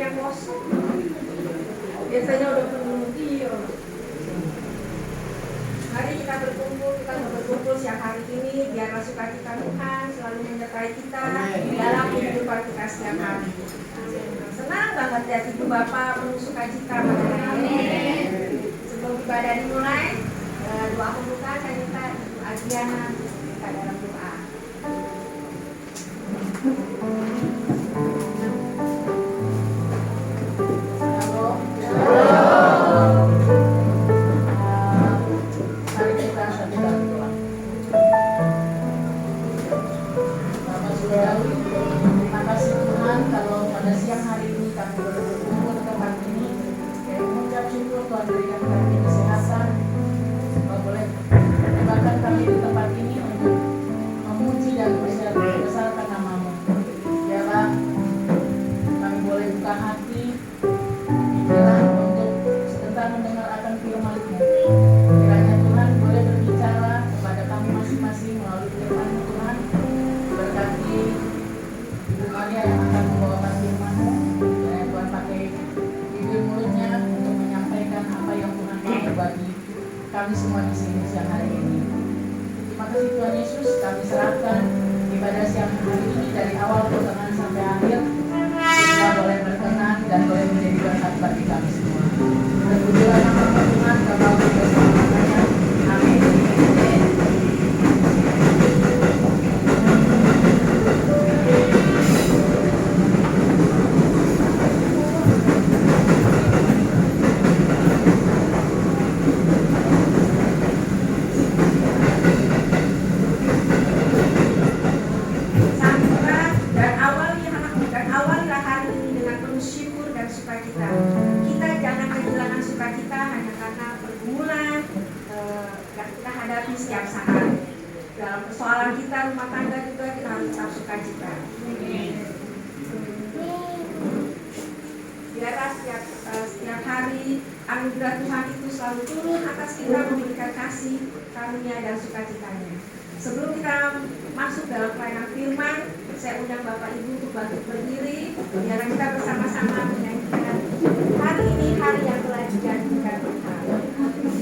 yang kosong. Biasanya udah penuh dia. Mari kita mau berkumpul siang hari ini biarlah sukacita Tuhan selalu menyertai kita di dalam kehidupan kita setiap hari. Senang banget lihat Ibu Bapak penuh sukacita pada hari ini. Sebelum ibadah dimulai, doa pembukaan saya minta Ibu Adriana kita dalam doa. Terima kasih Tuhan kalau pada siang hari ini kami berkumpul di tempat ini. Kami mengucap syukur Tuhan berikan kami kesehatan. Kau boleh libatkan kami di tempat ini untuk memuji dan membesarkan nama-Mu. Biarlah kami boleh buka hati, pikiran untuk sebentar mendengar akan firman-Mu. Kiranya Tuhan boleh berbicara kepada kami masing-masing melalui firman-Mu Tuhan. Berkati Ibu Maria yang akan membawakan firman-Mu, kiranya Tuhan pakai bibir mulutnya untuk menyampaikan apa yang Tuhan mau bagi kami semua di sini siang hari ini. Terima kasih Tuhan Yesus, kami serahkan ibadah siang hari ini dari awal pertengahan sampai akhir. Kita boleh berkenan dan boleh menjadi berkat bagi kami semua. Terpujilah nama Tuhan, kami berdoa. Amin. Kita jangan kehilangan sukacita hanya karena pergumulan yang kita hadapi setiap saat. Dalam persoalan kita rumah tangga juga kita harus tetap sukacita. Biarlah setiap hari anugerah Tuhan itu selalu turun atas kita memberikan kasih, karunia dan sukacitanya. Sebelum kita masuk dalam pelayanan firman, saya undang Bapak Ibu untuk bangkit berdiri. Biar kita bersama-sama menyanyikan hari ini hari yang telah dijadikan Tuhan.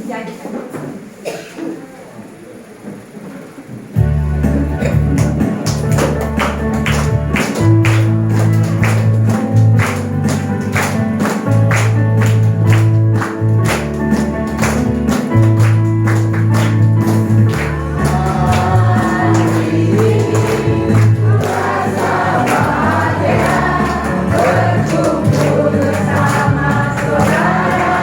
Dijadikan Tuhan. Bersama saudara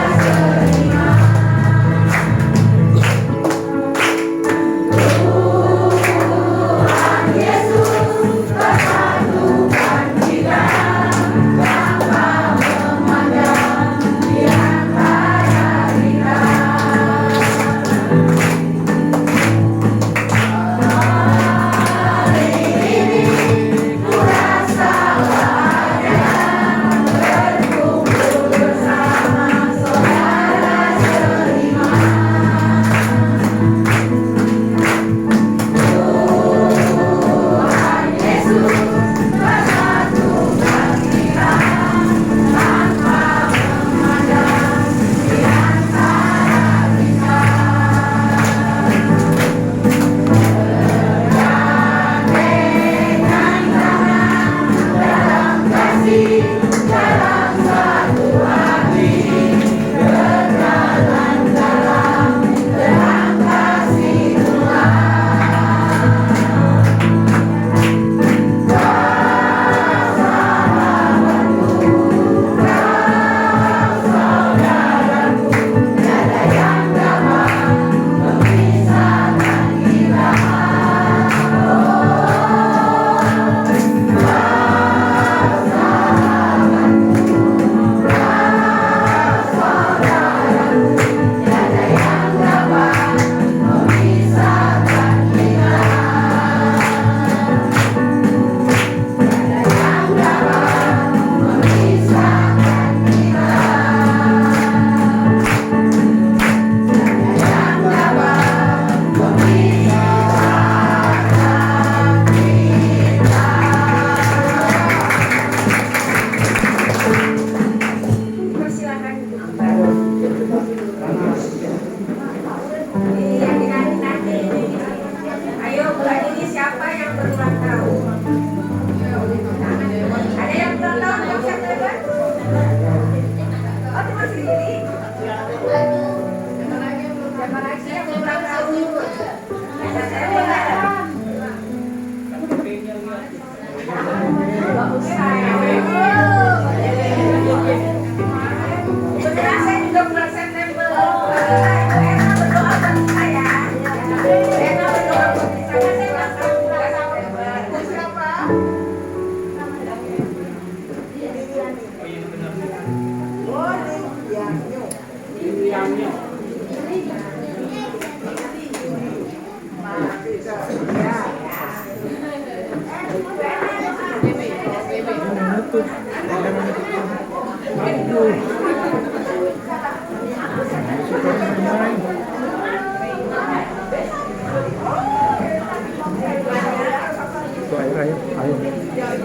Itu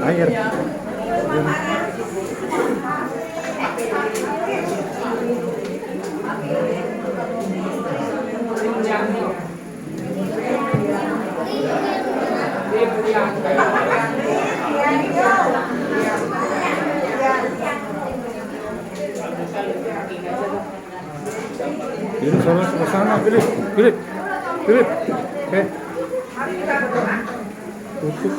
air. Ini sana ke sana, Philip. Oke. Mari kita berdoa. Tutup.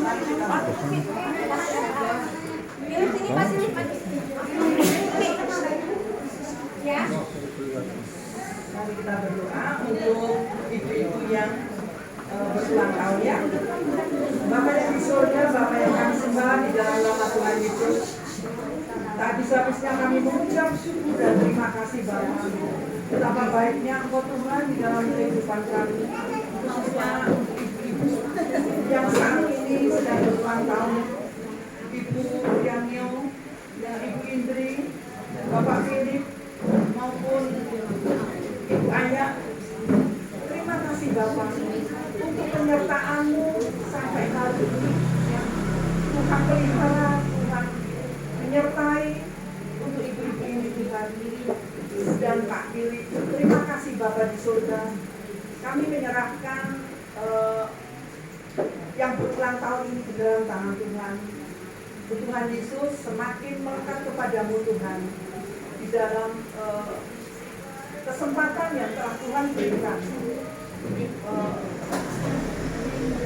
Ya. Mari kita berdoa untuk ibu-ibu yang berulang tahun ya. Bapa yang di surga, Bapa yang kami sembah di dalam nama Tuhan Yesus. Tak bisa-habisnya kami mengucap syukur dan terima kasih Bapa. Betapa baiknya Engkau Tuhan di dalam kehidupan kami. Khususnya ibu-ibu yang saat ini sedang berulang tahun. Ibu Yanyo, dan Ibu Indri, Bapak Philip, maupun Ibu Ayah. Terima kasih Bapak untuk penyertaan-Mu sampai hari ini. Tuhan pelihara, Tuhan menyertai untuk ibu-ibu ini Tuhan dan Pak Philip. Terima kasih Bapak di surga. Kami menyerahkan yang berulang tahun ini di dalam tangan Tuhan. Tuhan Yesus semakin melekat kepadamu Tuhan di dalam kesempatan yang telah Tuhan berikan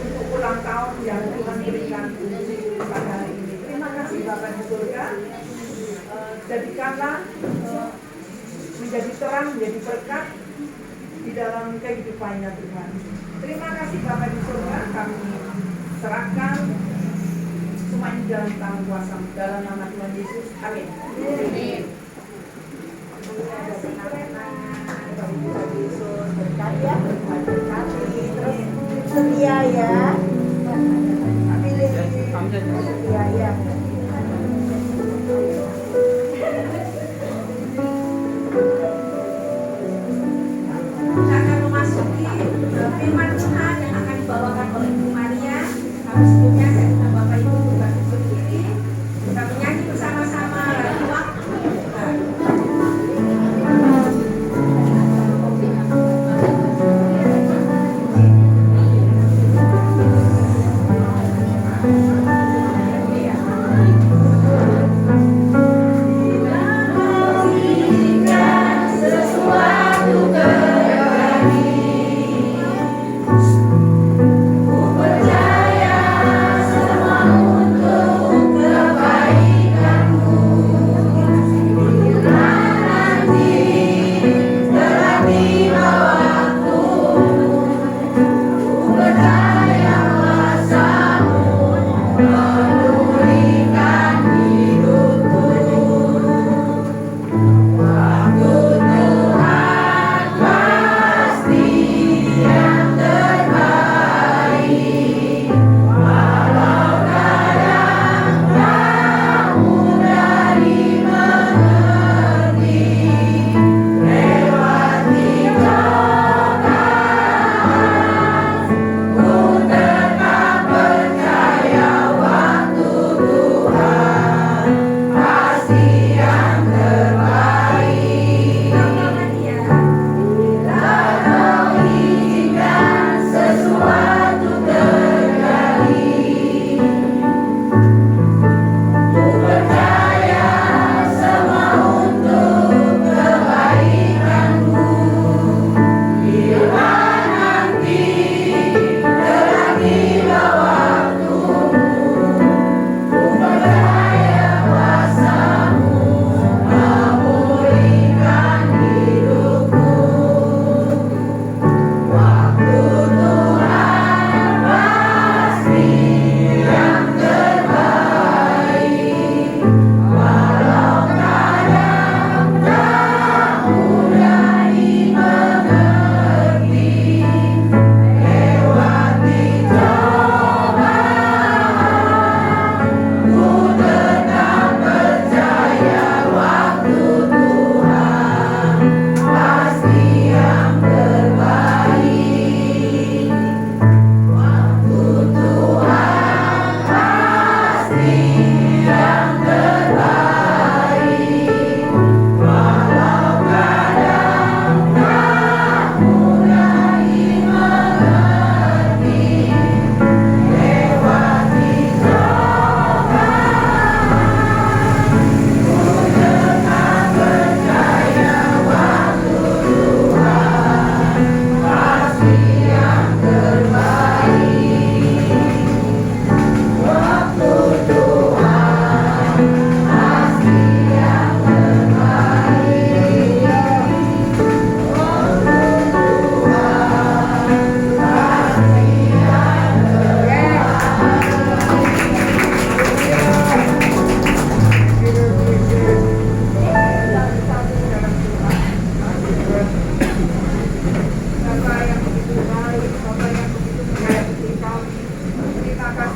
untuk ulang tahun yang Tuhan berikan pada hari ini. Terima kasih Bapak di surga. Jadikanlah menjadi terang, menjadi berkat di dalam kehidupannya Tuhan. Terima kasih Bapak di surga. Kami serahkan semua ini dalam tangan kuasa dalam nama Tuhan Yesus. Amin. Amin. Tuhan Yesus berkati ya, berkati terus setia ya. Setia ya. Kita akan memasuki firman Tuhan yang akan dibawakan oleh Ibu Maria. Tapi sebelumnya saya minta Bapak Ibu untuk berdiri. Kita menyanyi bersama-sama lagu Waktu Tuhan. Iya.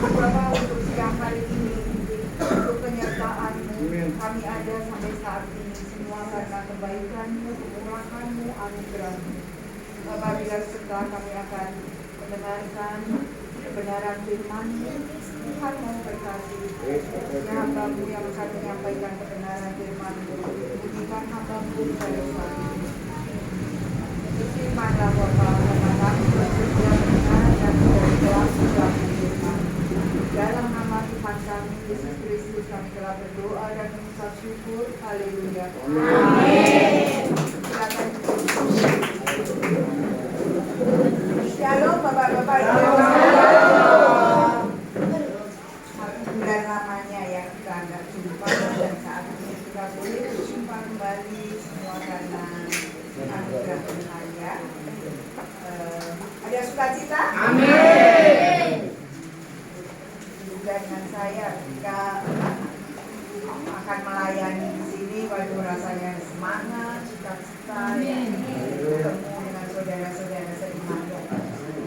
Bapa, untuk siang hari ini, untuk penyertaan-Mu, kami ada sampai saat ini semua karena kebaikan-Mu, kemurahan-Mu, anugerah-Mu. Bapa, bila setelah kami akan mendengarkan kebenaran firman-Mu, Tuhan memberkati hamba-Mu yang akan menyampaikan kebenaran firman-Mu. Bunyikan hamba-Mu pada saat ini. Berfirmanlah Bapa, karena kami bersedia mendengar dan berdoa firman. Dalam nama Tuhan kami, Yesus Kristus, kami telah berdoa dan mengucap syukur. Haleluya. Amin. Silakan. Shalom Bapak-bapak. Bulan lamanya ya kita nggak jumpa, dan saat ini kita boleh berjumpa kembali semua karena anugerah Tuhan ya. Ada sukacita? Amin. Juga dengan saya ketika akan melayani di sini, waduh rasanya semangat, sukacita ya, bertemu dengan saudara-saudara seiman.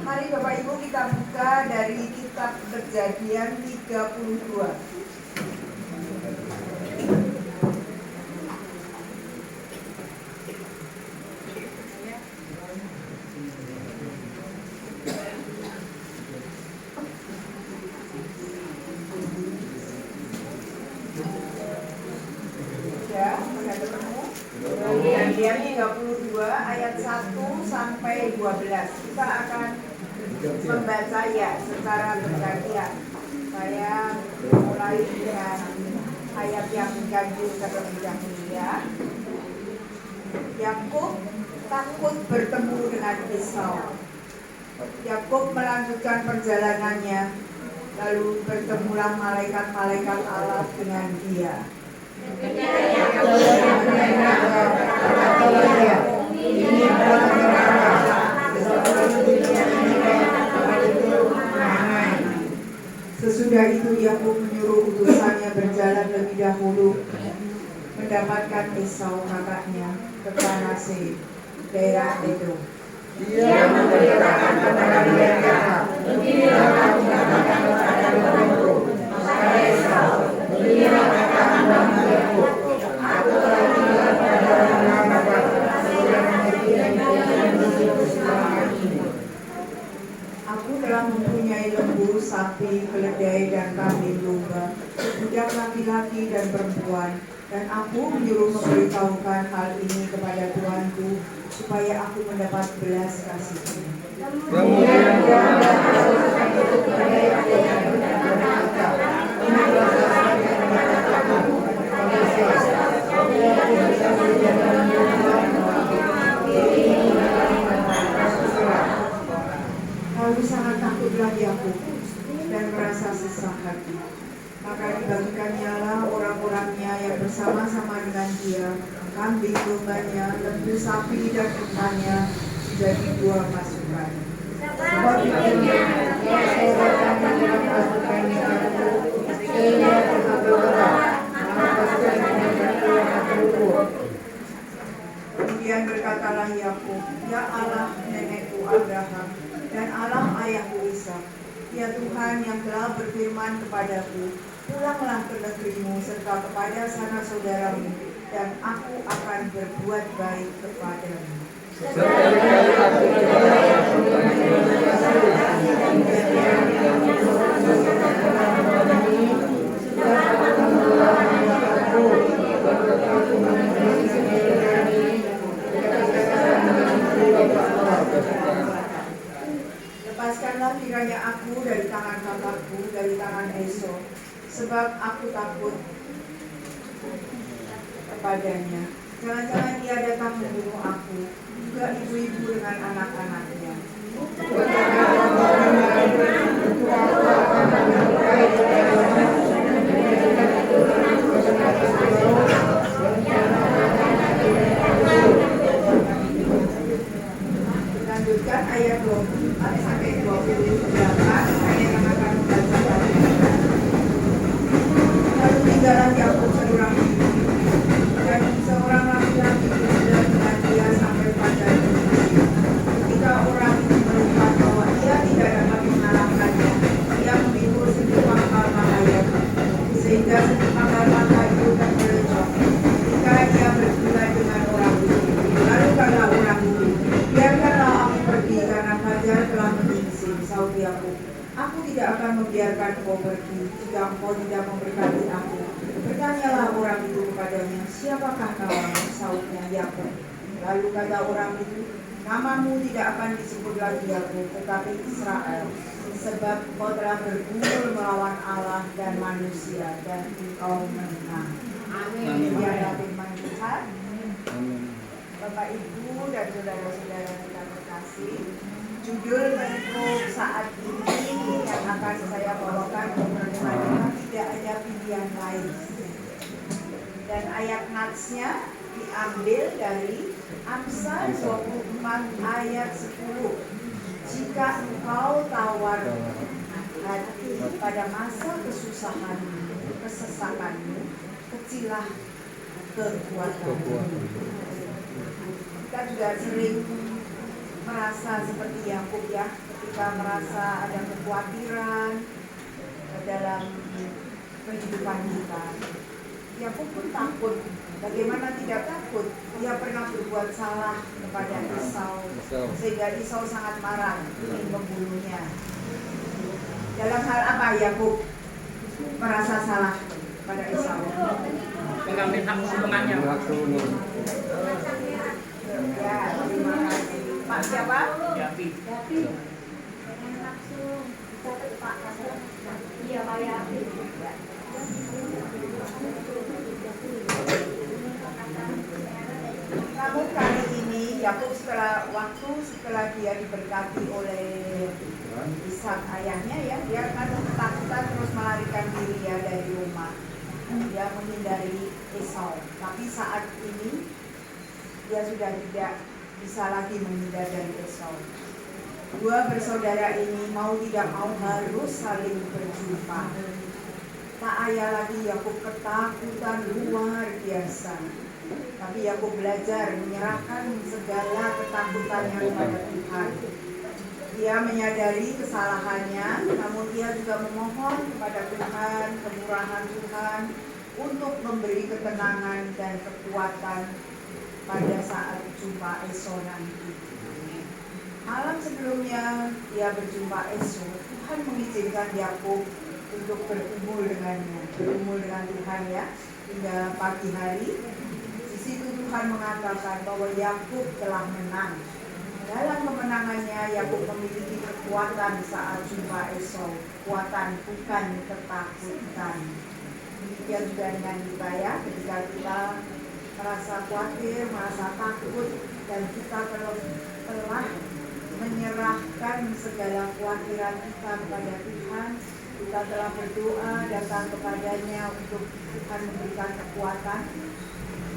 Mari Bapak Ibu kita buka dari kitab Kejadian 32. Kejadian 32 ayat 1 sampai 12. Kita akan membaca ya secara bergantian. Saya mulai dengan ayat yang ganjil terlebih dahulu ya. Yakub takut bertemu dengan Esau. Yakub melanjutkan perjalanannya, lalu bertemulah malaikat-malaikat Allah dengan dia. Sesudah itu Yakub menyuruh utusannya berjalan lebih dahulu mendapatkan Esau kakaknya ke tanah Seir, daerah Edom. Dia memberitakan kepada mereka, beginilah kamu katakan kepada hambaku, kepada Esau, beginilah kata hambaku Yakub, aku telah tinggal pada orang Bapak, sudah mengerti dan hidup selama ini. Aku telah mempunyai lembu, sapi, keledai, dan kambing domba, budak laki-laki dan perempuan, dan aku menyuruh memberitahukan hal ini kepada Tuanku, supaya aku mendapat belas kasih. Kemudian dia melakukan itu kepada Yakub dan berkata, ini belas kasih yang mengatakan kepada Esau, apabila aku bisa menjaga lalu sangat takutlah Yakub dan merasa sesak hati. Maka dibagikannya lah orang-orangnya yang bersama-sama dengan dia, kambing dombanya, lembu sapi dan untanya, menjadi 2 pasukan. Sebab itu, Esau datang dengan pasukannya aku, sehingga terkabullah, maka pasukannya berkeluar terukur. Kemudian berkatalah Yakub, ya Allah nenekku Abraham, dan Allah ayahku Ishak, ya Tuhan yang telah berfirman kepadaku, pulanglah ke negerimu serta kepada sanak saudaramu, dan aku akan berbuat baik kepadamu. Lepaskanlah kiranya aku dari tangan kakakku, dari tangan Esau, sebab aku takut kepadanya. Jangan-jangan dia datang membunuh aku, juga ibu-ibu dengan anak-anaknya. Lanjutkan ayat 24 sampai 28, saya yang akan membaca tadi. Lalu tinggallah Yakub seorang diri, dan seorang laki-laki berjalan dengan dia sampai pada negeri. Ketika orang itu melihat bahwa ia tidak dapat mengalahkannya, ia menghibur sendiri Tetapi jika engkau tidak memberkati aku, bertanyalah orang itu kepadanya, siapakah namamu? Sahutnya, Yakub. Lalu kata orang itu, namamu tidak akan disebut lagi Yakub, tetapi Israel, sebab kau telah bergumul melawan Allah dan manusia, dan engkau menang. Amin. Biarlah firman Tuhan. Bapak Ibu dan saudara-saudara kita terkasih, judul untuk saat ini yang akan saya bawakan adalah tidak ada pilihan lain. Dan ayat natsnya diambil dari Amsal 24 ayat 10. Jika engkau tawar hati pada masa kesusahanmu, kesesakanmu, kecilah kekuatanmu. Kita juga sering merasa seperti Yakub ya, ketika merasa ada kekhawatiran dalam kehidupan kita. Yakub pun takut. Bagaimana tidak takut? Dia pernah berbuat salah kepada Esau, sehingga Esau sangat marah ingin membunuhnya. Dalam hal apa Yakub merasa salah pada Esau? Mengambil hak keuntungannya. Ya, terima kasih. Pak siapa? Yapi. Iya, Pak Yapi. Namun kali ini Yakub setelah dia diberkati oleh Ishak ayahnya ya, dia kan ketakutan terus melarikan diri ya dari rumah. Dia menghindari Esau. Tapi saat ini dia sudah tidak bisa lagi menghindar dari Esau. Dua bersaudara ini mau tidak mau harus saling berjumpa. Tak ayah lagi Yakub ketakutan luar biasa. Tapi Yakub belajar menyerahkan segala ketakutannya kepada Tuhan. Dia menyadari kesalahannya, namun dia juga memohon kepada Tuhan, kemurahan Tuhan untuk memberi ketenangan dan kekuatan pada saat jumpa Esau nanti. Malam sebelumnya dia berjumpa Esau, Tuhan mengizinkan Yakub untuk bergumul dengannya, bergumul dengan Tuhan ya, hingga pagi hari. Di situ Tuhan mengatakan bahwa Yakub telah menang. Dalam kemenangannya Yakub memiliki kekuatan saat jumpa Esau, kekuatan bukan ketakutan. Demikian juga dengan kita ya, ketika kita merasa khawatir, merasa takut, dan kita telah menyerahkan segala kekhawatiran kita kepada Tuhan. Kita telah berdoa datang kepadanya untuk Tuhan memberikan kekuatan.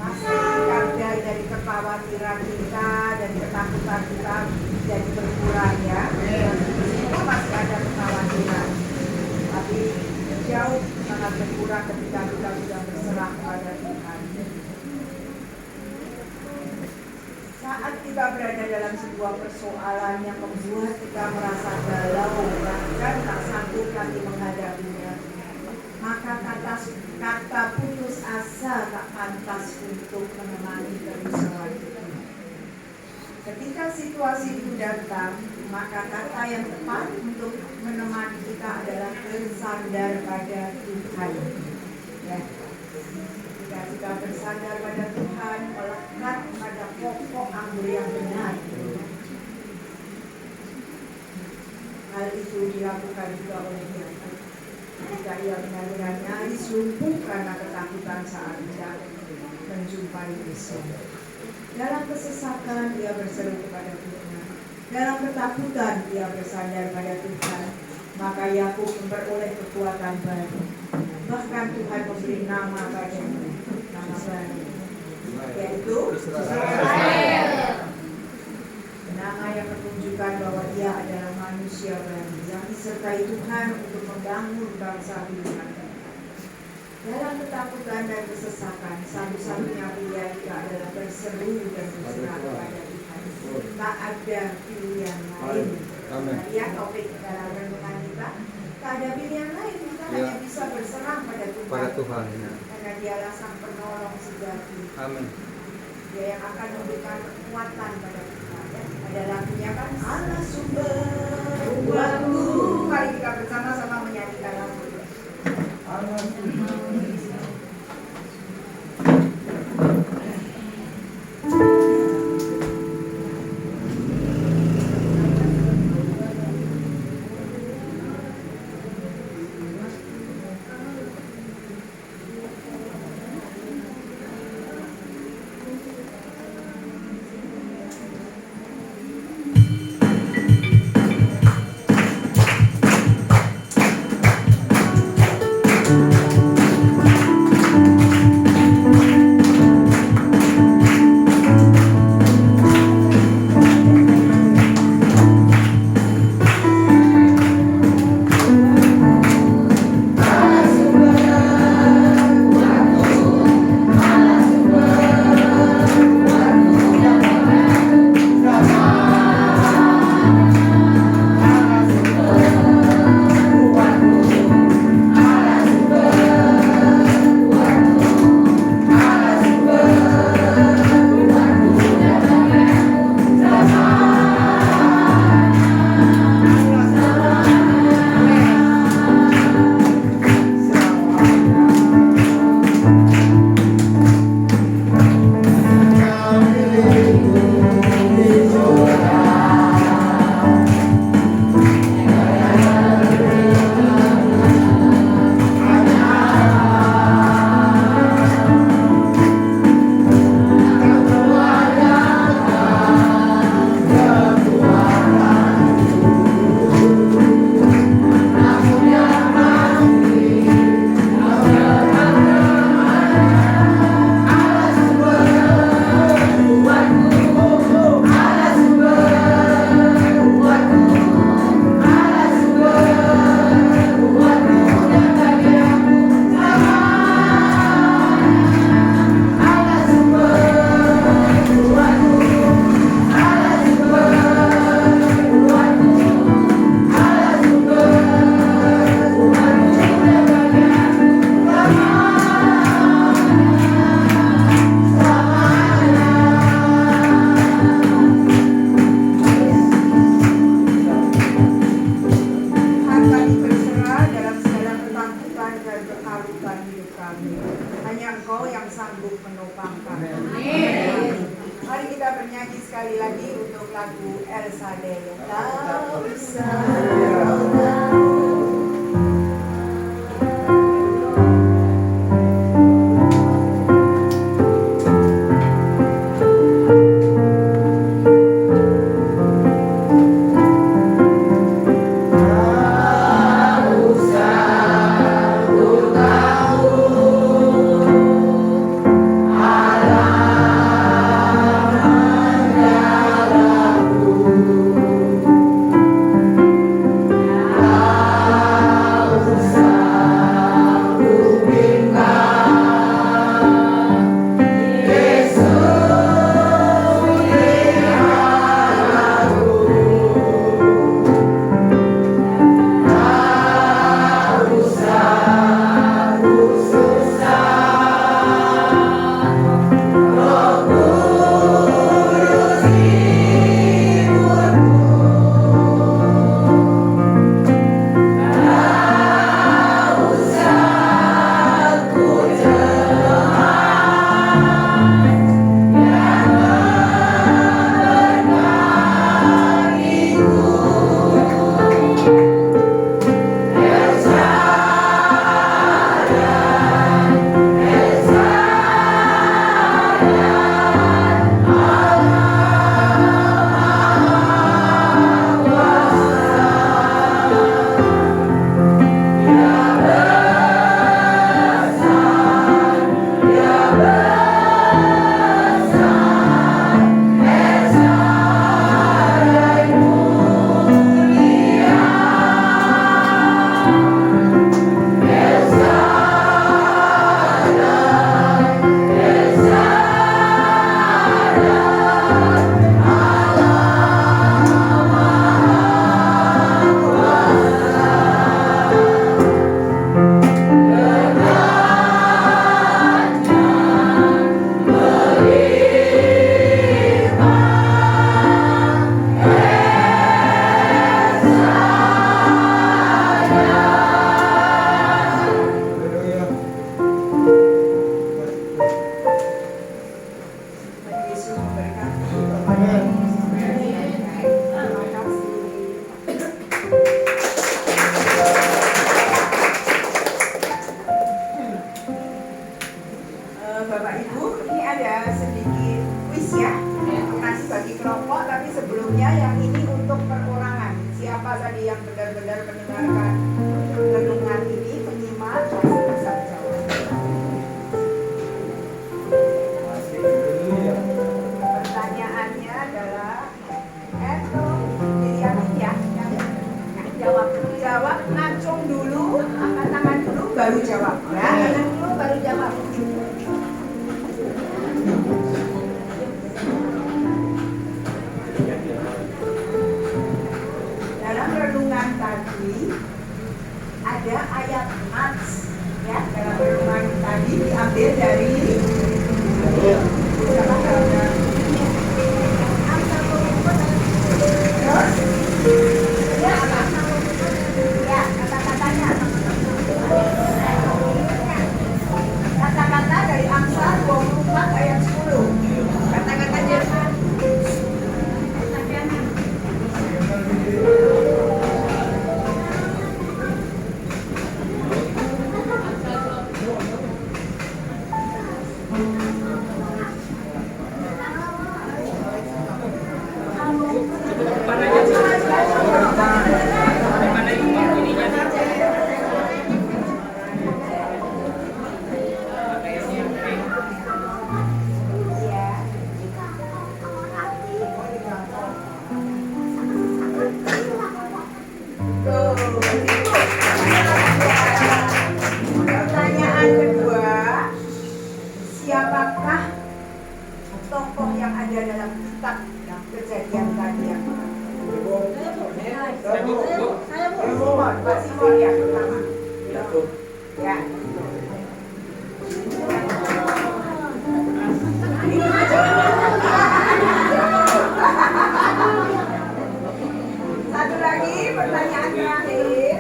Masih ada dari kekhawatiran kita dan ketakutan kita jadi berkurang ya. Semua masih ada kekhawatiran, tapi jauh sangat berkurang ketika kita sudah berserah kepada Tuhan. Saat kita berada dalam sebuah persoalan yang membuat kita merasa galau, bahkan tak sanggup lagi menghadapinya, maka kata putus asa tak pantas untuk menemani kerisauan itu. Ketika situasi itu datang, maka kata yang tepat untuk menemani kita adalah bersandar pada Tuhan. Ya. Jika kita bersandar pada Tuhan, melekat pada pokok anggur yang benar. Hal itu dilakukan juga oleh Yakub. Ketika ia benar-benar nyaris lumpuh karena ketakutan saat hendak menjumpai Esau. Dalam kesesakan dia berseru kepada Tuhan. Dalam ketakutan dia bersandar pada Tuhan. Maka Yakub memperoleh kekuatan baru. Bahkan Tuhan memberi nama padanya, nama baru, yaitu Israel. Nama yang menunjukkan bahwa ia adalah manusia baru yang disertai Tuhan untuk membangun bangsa pilihan. Dalam ketakutan dan kesesakan, satu-satunya pilihan kita adalah berseru dan berserah kepada Tuhan. Tak ada pilihan lain. Ya, topik dalam renungan kita, tak ada pilihan lain. Kita hanya bisa berserah pada Tuhan. Ya. Karena Dialah sang penolong sejati. Amin. Dia yang akan memberikan kekuatan pada kita. Ya. Ada lagunya kan, Allah sumber kuatku. Mari kita bersama-sama menyanyikan lagu. ada sedikit kuis ya. Nanti bagi kelompok, tapi sebelumnya yang ini untuk perorangan. Siapa tadi yang benar-benar mendengarkan renungan ini, menyimak, pasti bisa jawab. Pertanyaannya adalah, jadi yang ini ya, yang jawab, ngacung dulu, angkat tangan dulu, baru jawab. Ya, tangan dulu, baru jawab. Dalam renungan tadi ada ayat Nats ya, dalam renungan tadi diambil dari kata-kata dari Amsal 24 ayat 10. Kata-katanya pertanyaan kedua, siapakah tokoh yang ada dalam kitab Kejadian tadi yang Pak Simon ya pertama. Ya. Satu lagi pertanyaan terakhir.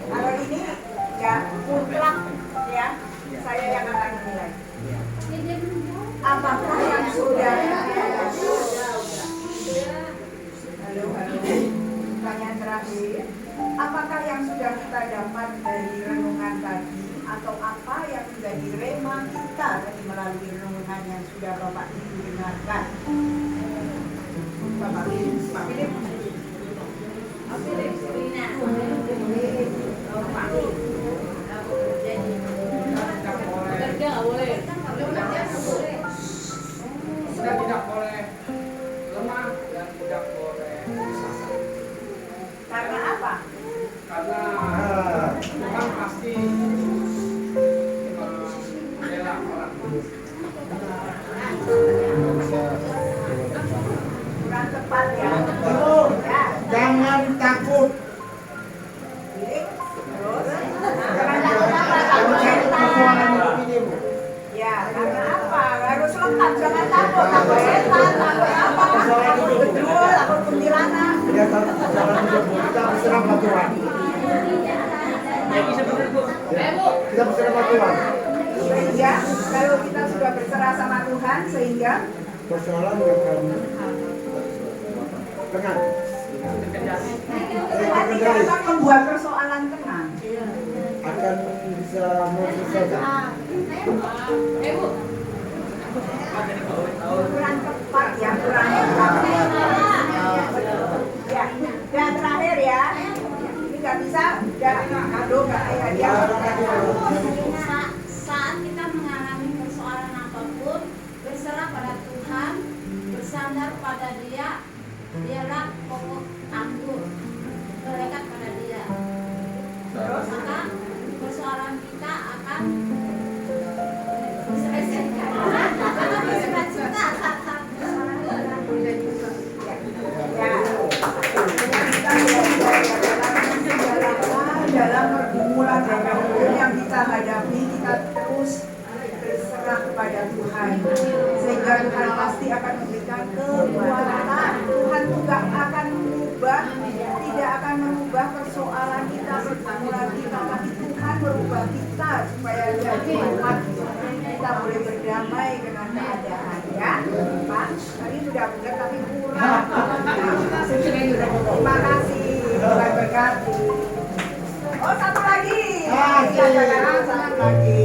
Kalau ini ya mutlak ya, saya yang akan menilai. Apakah yang sudah pertanyaan terakhir, apakah yang sudah kita dapat dari renungan tadi atau apa yang menjadi rema kita tadi melalui renungan yang sudah Bapak Ibu dengarkan? Bapak Philip, Pak Philip. Kita tidak boleh lemah dan tidak boleh disasar. Karena apa? Karena Tuhan pasti membela orang. Kurang tepat ya. Ya. Jangan takut. Philip. Terus. Jangan takut apa? Takut setan. Ya, karena apa? Harus lengkap, jangan takut. Takut setan, takut apa? Takut bedul, takut kuntilanak. Ya, jangan kita berserah sama Tuhan. Kita berserah sama Tuhan. Sehingga kalau kita sudah berserah sama Tuhan, sehingga Persoalan akan tenang. Tuhan tidak akan membuat persoalan tenang. Akan bisa menyelesaikan. Kurang tepat ya, kurang tepat. Ya, dan terakhir ya, ini nggak bisa, nggak kado, nggak hadiah. Saat kita mengalami persoalan apapun, berserah pada Tuhan, bersandar pada Dia, Dialah pokok anggur, melekat pada Dia. Terus maka persoalan kita akan diselesaikan. Akan bersuka-cita saat persoalan kita. Ya, dalam pergumulan apapun yang kita hadapi, kita terus berserah kepada Tuhan, sehingga Tuhan pasti akan memberikan kekuatan. Tuhan juga akan mengubah, tidak akan merubah persoalan kita, pergumulan kita, tapi Tuhan merubah kita supaya jadi umat kita boleh berdamai dengan keadaan. Ya, Pak, tadi sudah benar tapi kurang. Terima kasih, Tuhan berkati. Oh, satu lagi. Satu lagi.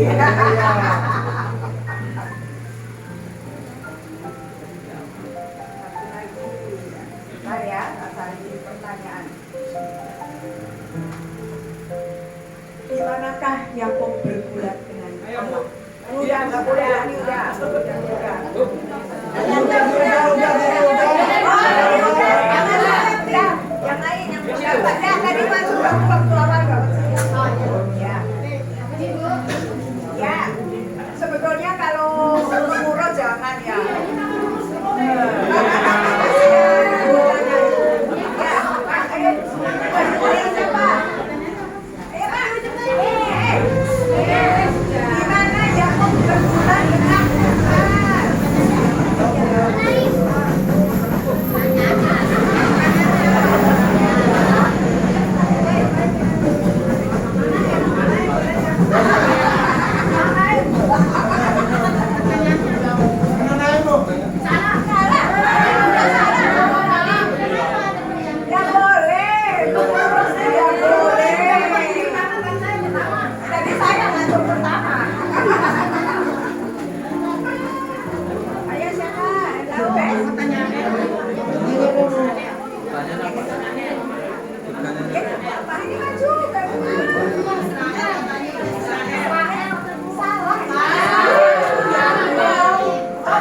Bagaimanakah Yakob bergulat dengan Ayo, Allah? Bu. Udah, nggak boleh, ini udah. Yang lain, yang pendapat. Ya, tadi masuk keluar ya. Ya, sebetulnya kalau murah jangan ya. Gimana Yakob bergulat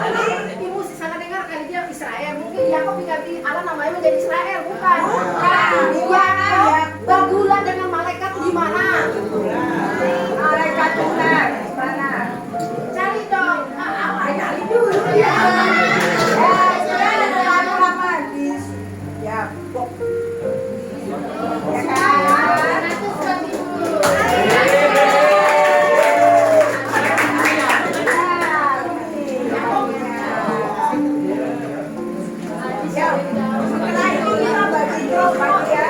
dengan Ibu sih sangat dengar kali dia Israel. Mungkin Yakob diganti Allah namanya menjadi Israel, bukan? Yakob bergulat dengan malaikat di mana? malaikat Tuhan mana? Cari dong. Cari dulu ya. Sudah ada terlalu lama di Yakob. Ya kan? Ya, setelah itu kita bagi grup lagi ya.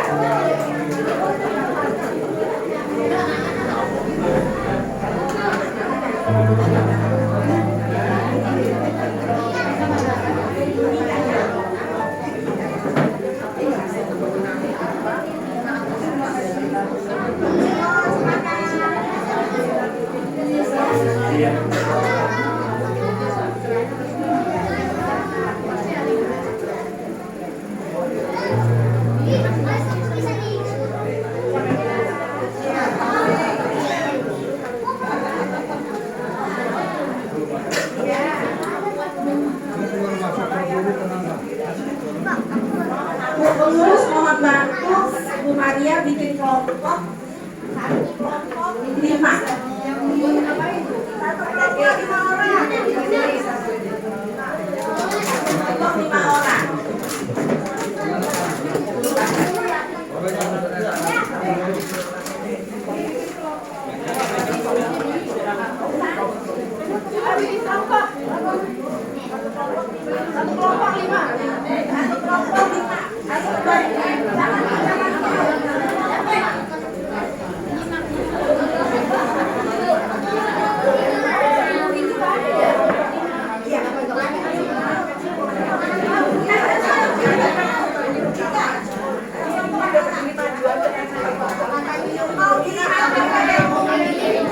Pengurus mohon bantu Bu Maria bikin kelompok 5. Kelompok 5 orang. Satu kelompok 5.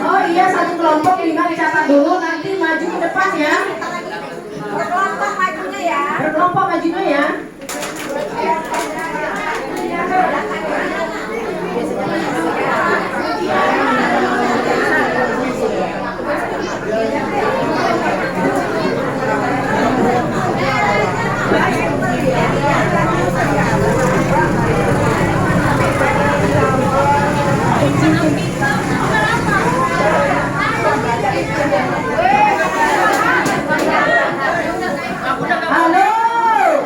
Oh iya, satu kelompok 5 dicatat dulu, nanti maju ke depan ya. Berkelompok majunya ya. Berkelompok majunya ya. Halo,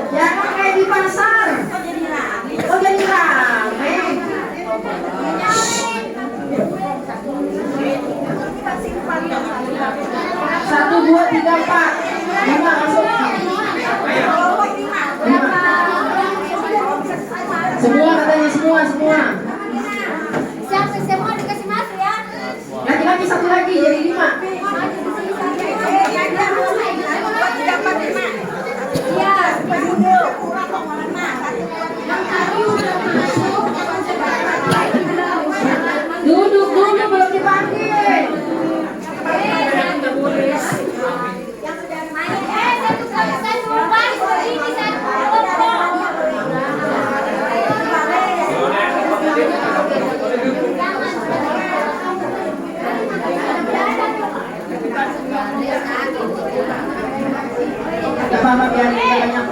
jangan kayak di pasar. Oh jadi rame. 1, 2, 3, 4, 5 masuk. Semua katanya semua. Siapa semua dikasih masuk ya? Lagi-lagi 1 lagi jadi 5. Iya. Duduk dulu belum dipanggil. Bapak biar banyak.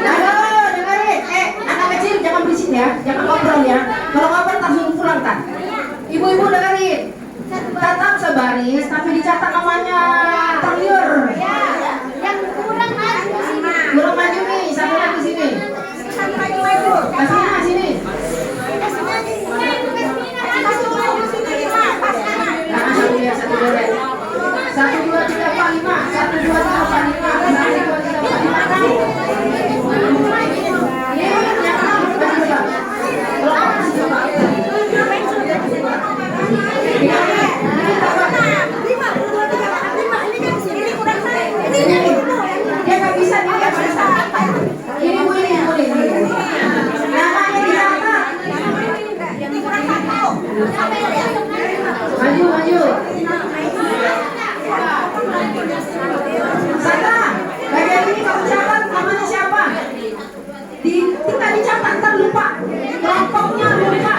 Halo, dengerin. Anak kecil jangan berisik ya, jangan ngobrol ya. Kalau ngobrol tak suruh pulang tak. Ibu-ibu dengerin. Tetap sebaris, tapi dicatat namanya terliur. Yang kurang maju di sini. Kurang maju nih, satu lagi sini. Kasih sini. Nah, satu dua, 1, 2, 3, 4, 5. 1, 2, 3, 4, 5. 1, 2, 3, 4, 5. Ini yang enam, coba. Kalau apa sih coba? Dia nggak bisa dilihat ini bu ini. Namanya dicatat. Maju. Sandra, bagian ini kamu catat namanya siapa? Kita dicatat ntar lupa. Kelompoknya lupa.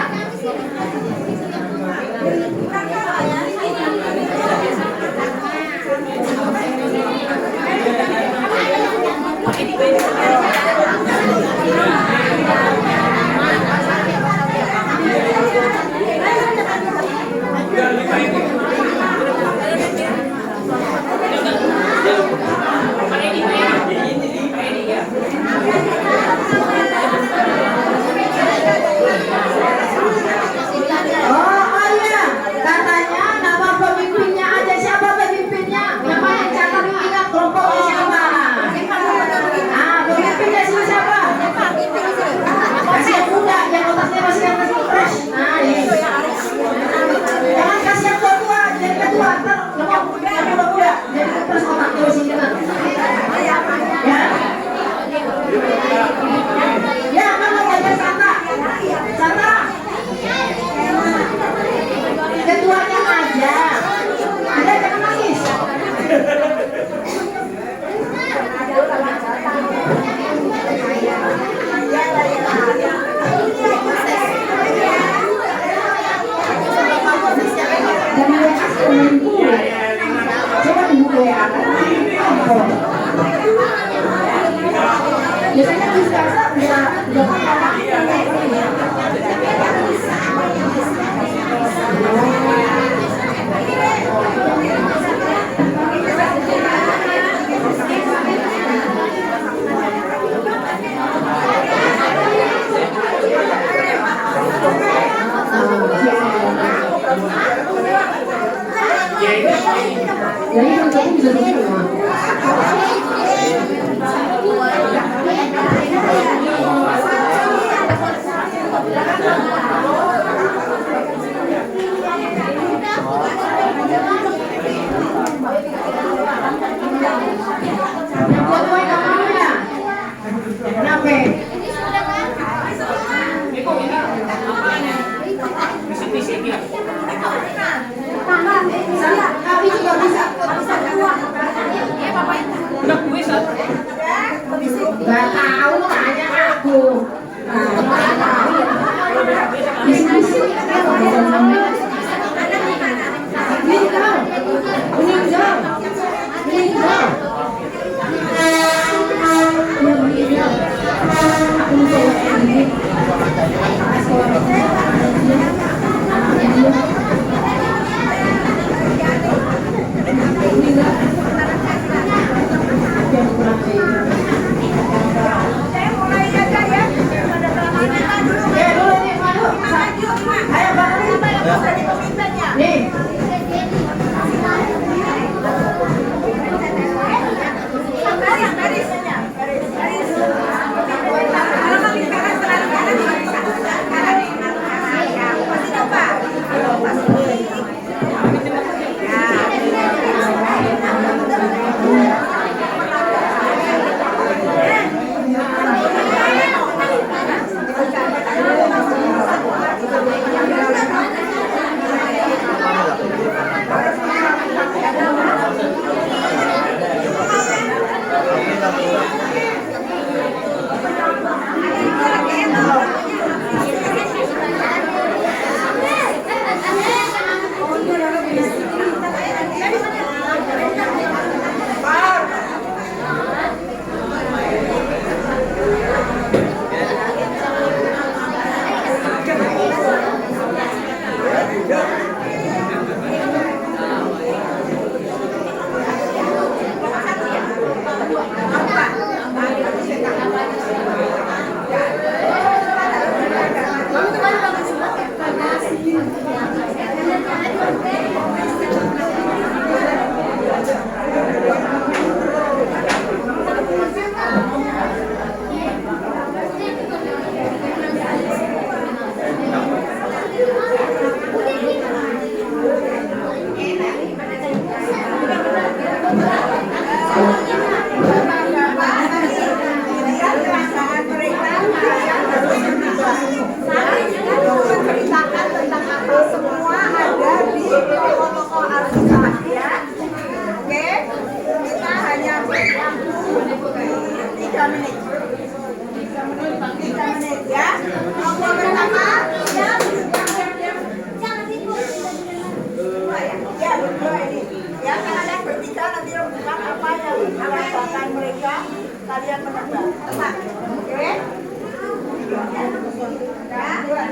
Biasanya bisa jadi kamu bisa semua. Kami juga bisa. Gak tahu, tanya aku. menceritakan tentang apa semua ada di toko-toko Alkitab ya. Oke, kita hanya waktu 3 menit. 3 menit ya. Nomor pertama ya. Dua ya. Ya, berdua ini. Ya, kalian bertiga nanti rebutan apa yang merasakan mereka, kalian menebak. Tebak. Oke? Ya, satu. Dua,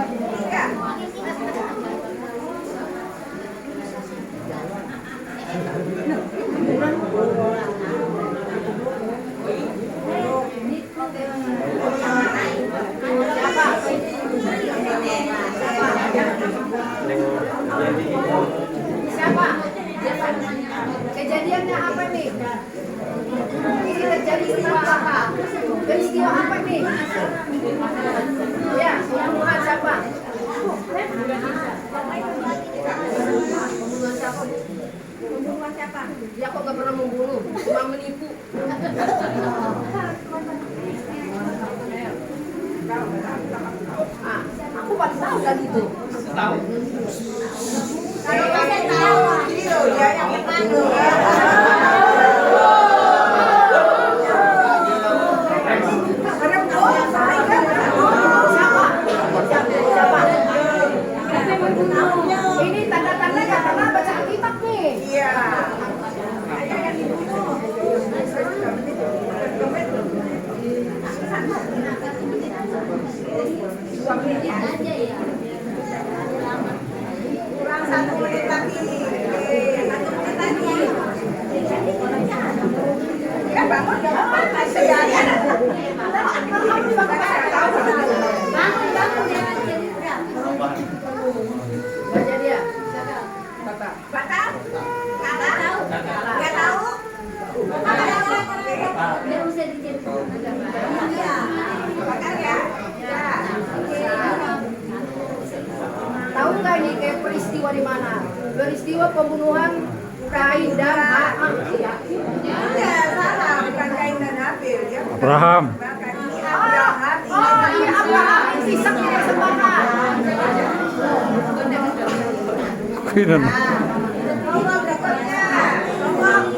tiga. Siapa? Kejadiannya apa nih? Ini terjadi peristiwa apa? Peristiwa apa nih? Ya, pembunuhan siapa? Pembunuhan siapa? Dia kok gak pernah membunuh, cuma menipu. Ah, aku baru tahu kan itu. Tahu. Kalau kalian tahu, ini loh ya yang itu. Ini tanda-tanda gak pernah baca Alkitab nih. Iya. Kurang 1 menit lagi. 1 menit lagi. Ya bangun gak apa-apa. Masih ya. Gak jadi ya? Bapak. Batal? Nggak tahu? Nggak tahu? Nggak usah diceritain. Iya. Batal ya? Ya. Tahu nggak ini kayak peristiwa di mana? Peristiwa pembunuhan Kain dan Habil. Enggak, salah. Bukan Kain dan Habil. Ya. Abraham. Ini Abraham. Oh, ini Abraham, Ishak yang sembahkan. Kinan. Nomor berikutnya. Nomor.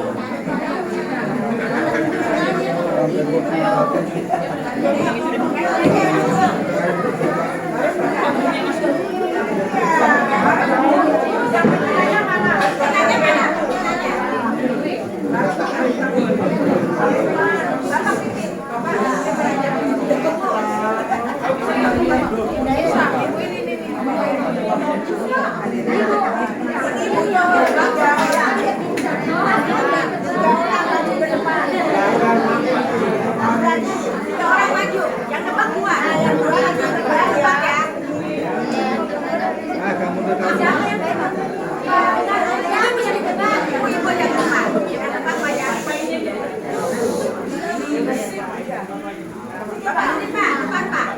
Orang maju, yang depan dua, yang dua lagi depan ya. Kamu dekat. Yang bisa ditebak, ibu yang depan, yang depan banyak. Bapak, ini Pak, depan Pak.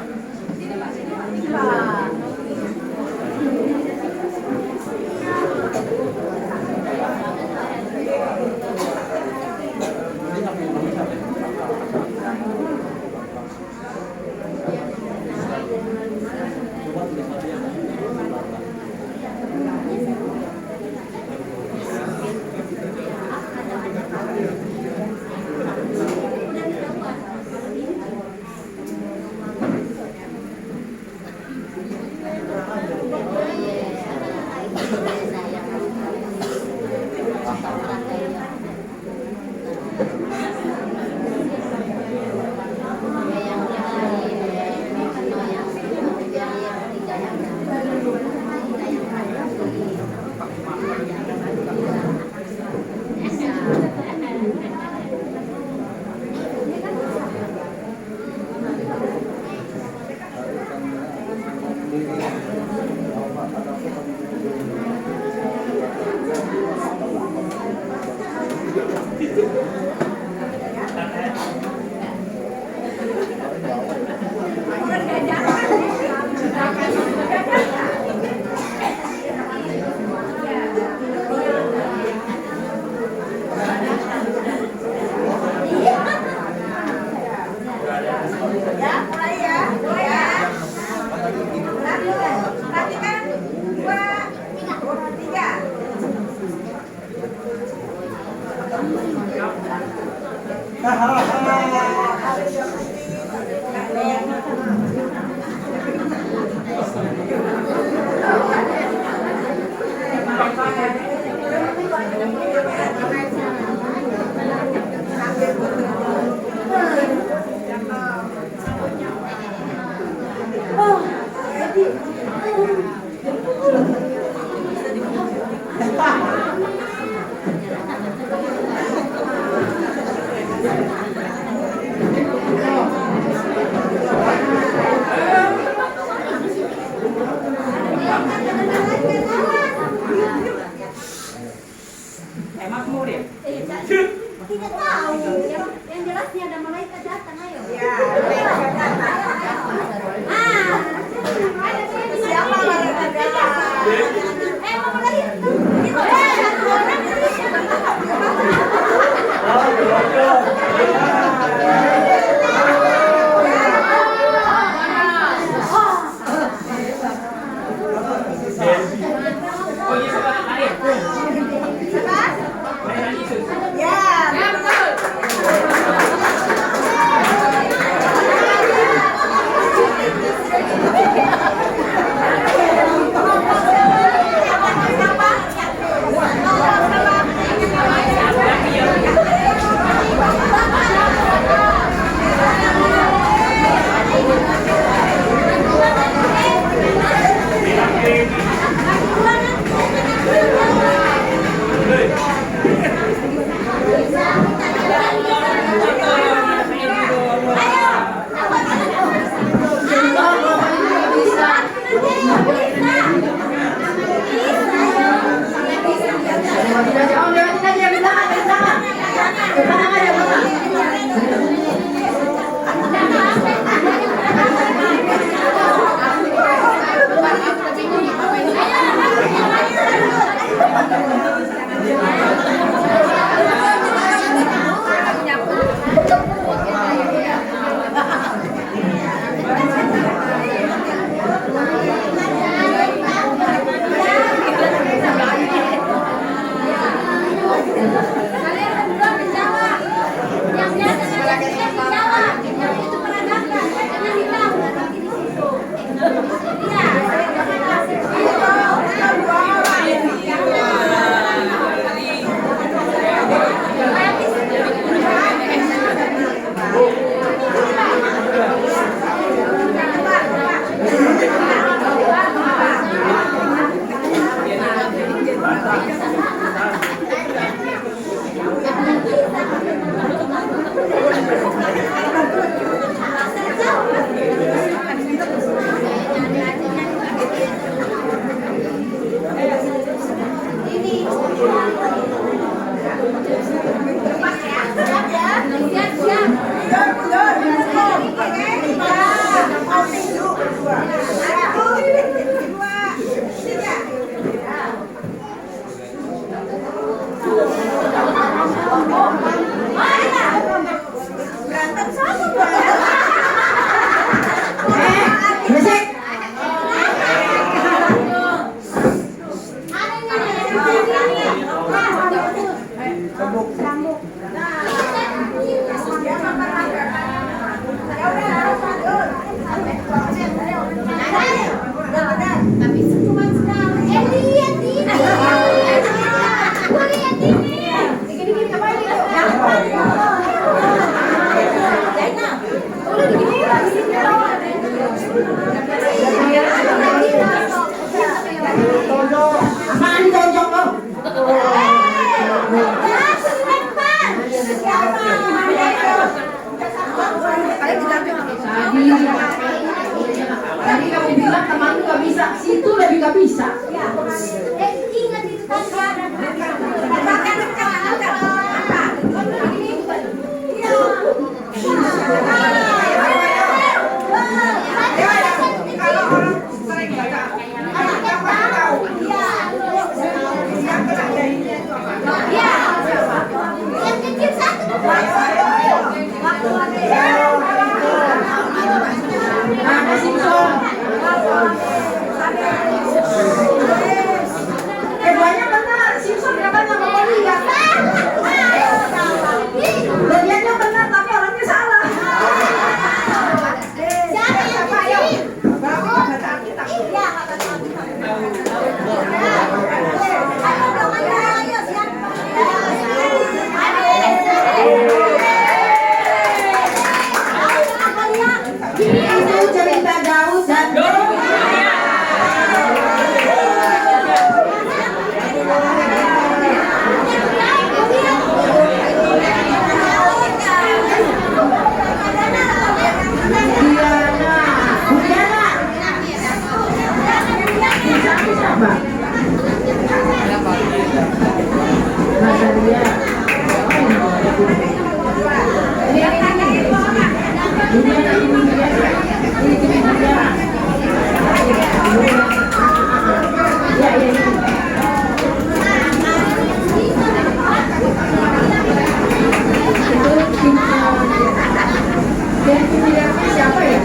Tidak tahu. Yang jelasnya ada malaikat datang, ayo. Ya, Siapa malaikat datang? Emang malaikat itu. Tadi kamu bilang temanmu gak bisa, situ lebih gak bisa. Ingat itu tadi ada. Kalau orang sering baca, yang mana tahu? Yang jadinya itu apa? Yang kecil satu. Ada Simpson. Keduanya benar. Simpson katanya mau lihat. Bagiannya benar tapi orangnya salah. Siapa yang kecil? Bapak baca Alkitab. Iya, kata Alkitab. Ayo dong, ayo siapa? Itu cerita Daud dan siapa ya?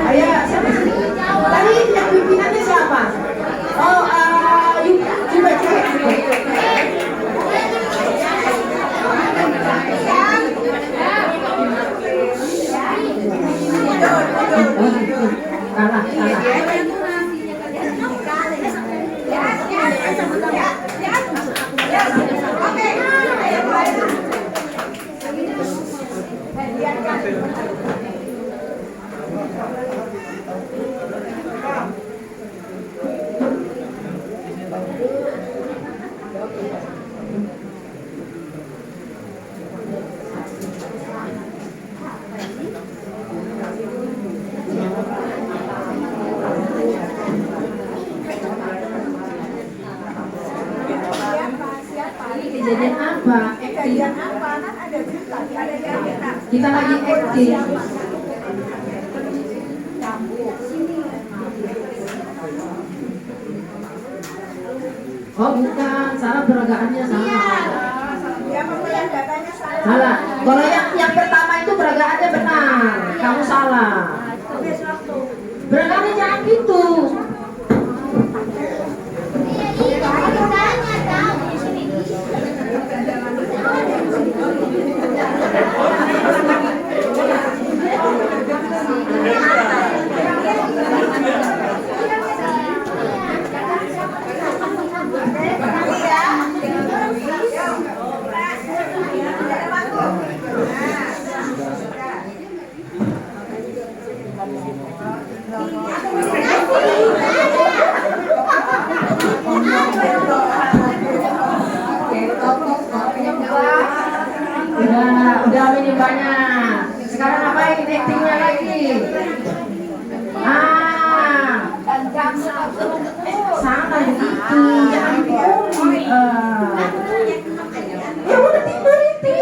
Ayah, siapa sih? Tadi yang pimpinannya siapa? Oh, coba. Kalah. Kejadian apa? Kejadian apa? Kan ada cerita, ada cerita. Kita lagi acting. Oh bukan, salah peragaannya salah. Yang pembelian datanya salah. Salah. Kalau yang pertama itu peragaannya benar, kamu salah. Peragaannya jangan gitu. Udah ini banyak. Sekarang apain actingnya lagi? Salah gitu. Jangan diomongin. Ya udah tidur itu.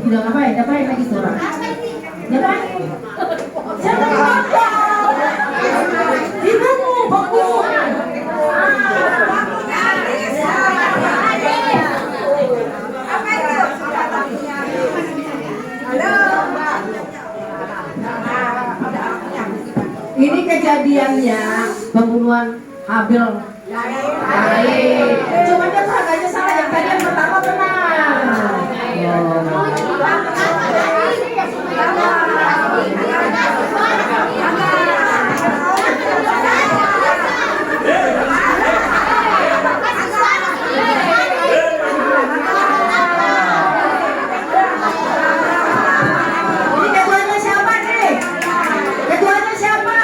Udah ngapain lagi seorang? Ngapain? Siapa yang bapak? Ibumu, bakuan. Ini kejadiannya pembunuhan Habil. Cuma dia peraganya salah, yang tadi yang pertama benar. Ini ketuanya siapa nih? Ketuanya siapa?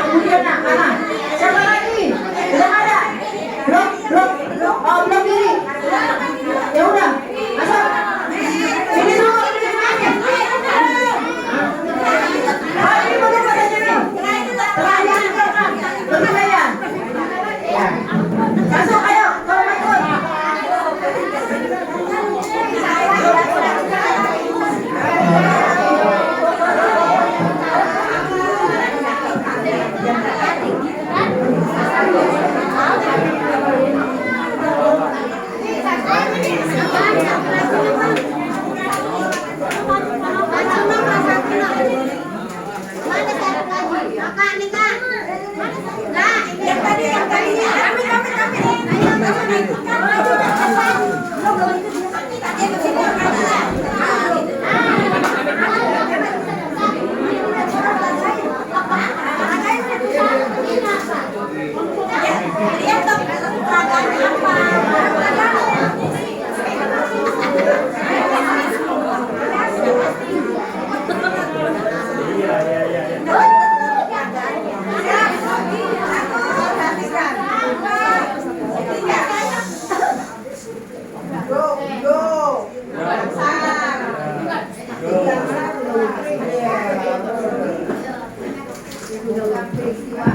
Budiana, mana? Siapa lagi? Belum ada? Belum diri.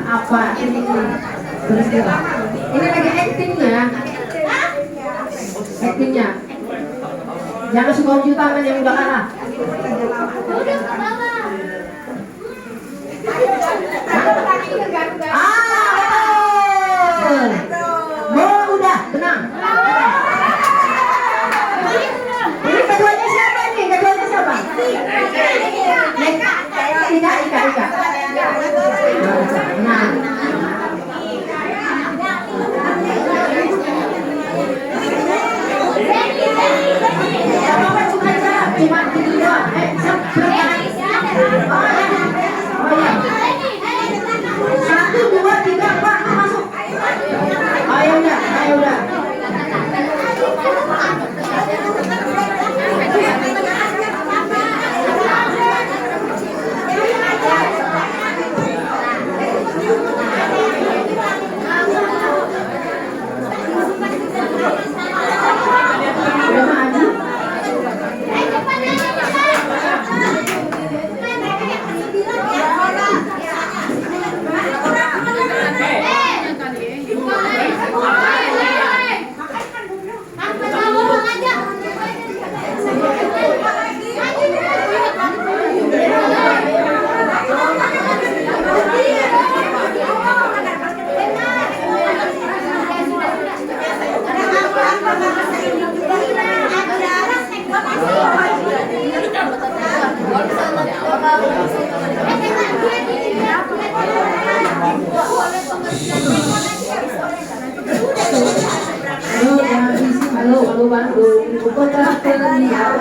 Apa ini peristiwa? Ini lagi actingnya. Jangan suka uji tangan yang udah kalah. Udah, tenang. Ini keduanya siapa nih? Keduanya siapa? Ika. Nah. Cuma gitu doang. Oh ya. 1, 2, 3, 4, masuk. Ayo udah. Halo Bandung, ibu kota terlihat.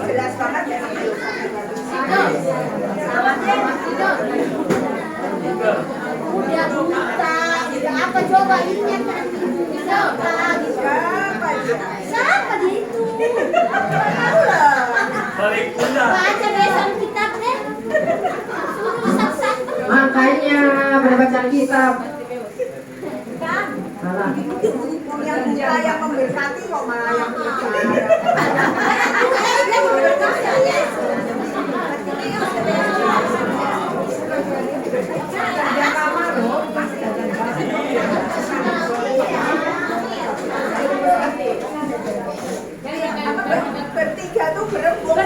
Jelas banget ya. Udah buta, apa coba ini siapa dia itu? Baca besok kitab deh. Makanya berbaca kitab. Salah. Yang buta yang memberkati kok malah yang buta. Bertiga tuh berebut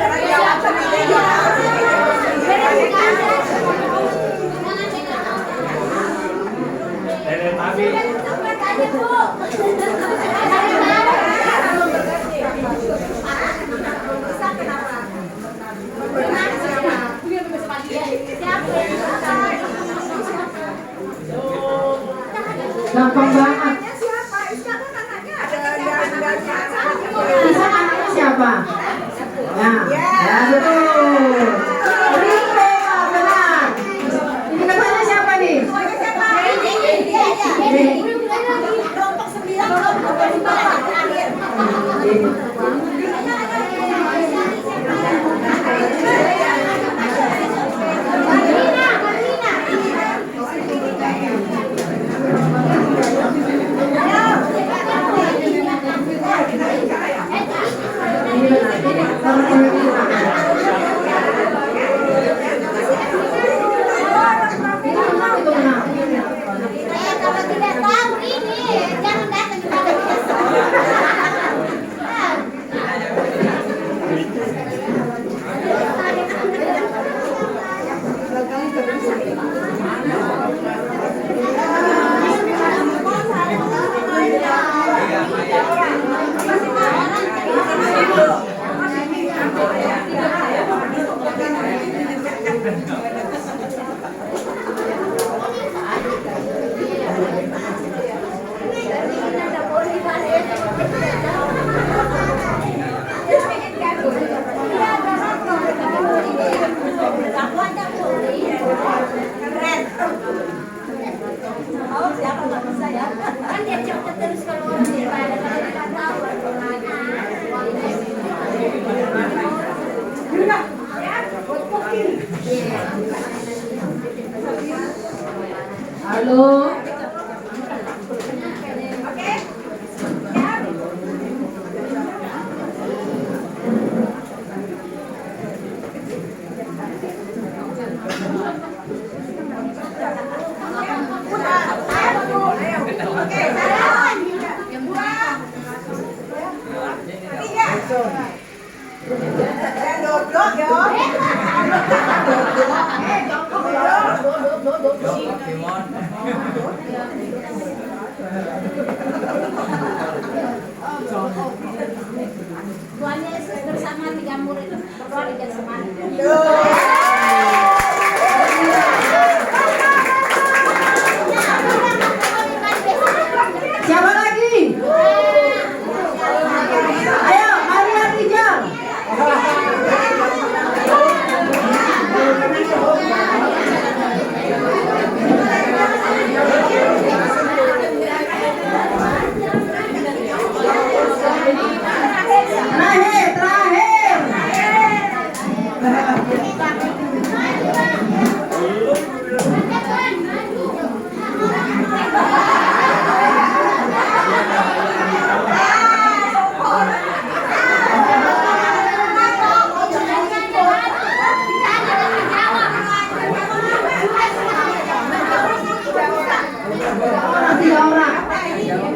Gampang banget. Siapa? Iska kan anaknya ada Isa anaknya siapa? Nah, ya betul. Ringo, benar. Ini katanya siapa nih? Kelompok 9 kelompok 9 terakhir. Kalau tidak tahu ini jangan datang kepada besok. Kan dia cepet terus kalau orang daripada tidak tahu. Halo. Tuhan Yesus bersama 3 murid berdoa di Getsemani. Siapa lagi? Ayo, Maria Rijal.